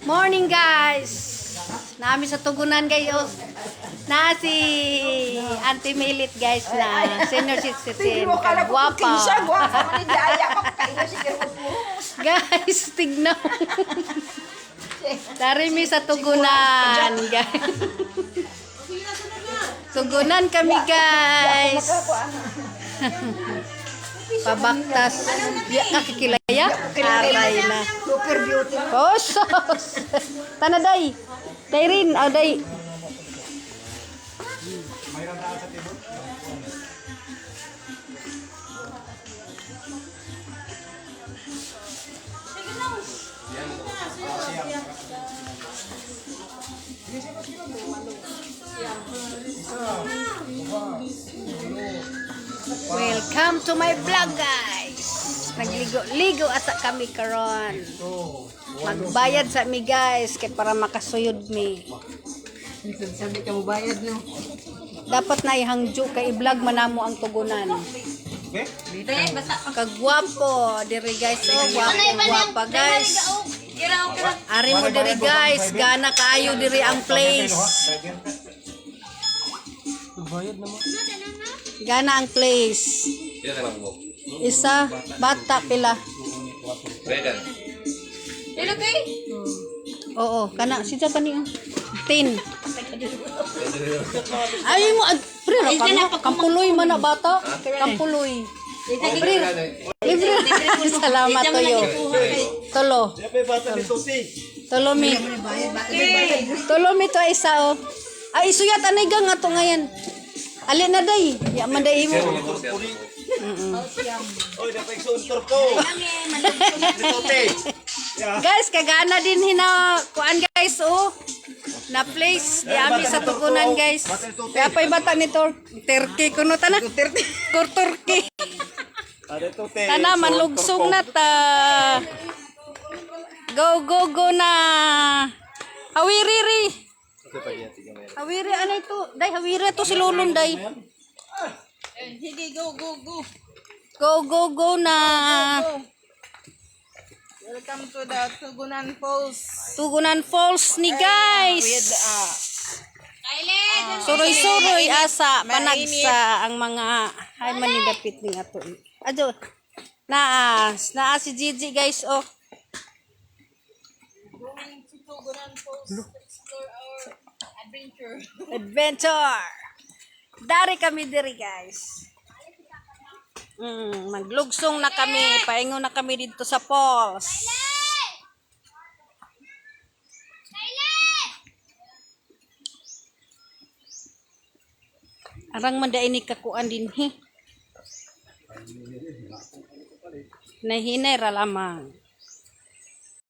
Morning guys. Nami sa tugunan kayo. Na si Auntie Milit guys na senior citizen. Guwapa. Guys, tignan. Dari mi sa tugunan guys. Tugunan kami guys. Pabaktas. Kakikilaya? Aray na. Super beauty. Oh, sos. Tanaday. Dayrin, day. Welcome to my vlog guys. Nagligo-ligo asa kami karon. Magbayad sa mi guys kay para makasuyod mi. Sabi ka mo bayad no. Dapat na ihangjo kay i-vlog manamo ang tugunan. Kagwapo diri guys. Oh, guwapa guys. Ari mo diri guys, gana kaayo diri ang place. Gana ang place. Isa, bata pila. Hello kay? Oo, kana sita kani 10. Ay mo pre ra ka kampuloy man na bata. Kampuloy. Libre. Salamat toyo. Tolo. Tolo mi. Tolo mi to isa oh. Ay isuyat anay gang ato ngayon. Ali na day. Ya man day mo. Oy, dapat suntor ko. Guys, kagana din hina kuan guys oh. Na place di ami sa tugunan guys. Kaya pa'y bata nito Turkey kuno tanan. Turkey. Tana manlugsong na ta. Go na. Hawiri. Hawiri anay to? Day hawiri to si Lulun day. Sige, go. Go na. Welcome to the Tugunan Falls. Tugunan Falls ni guys. Suroy-suroy asa panagsa ang mga ay manidapit ni ato. Ado. Naas si Gigi guys oh. Going to Tugunan Falls to explore our Adventure. Dari kami diri guys. Maglugsong na kami, paingon na kami dito sa falls. Arang man daini kakuan din he. Nahinay ra lamang.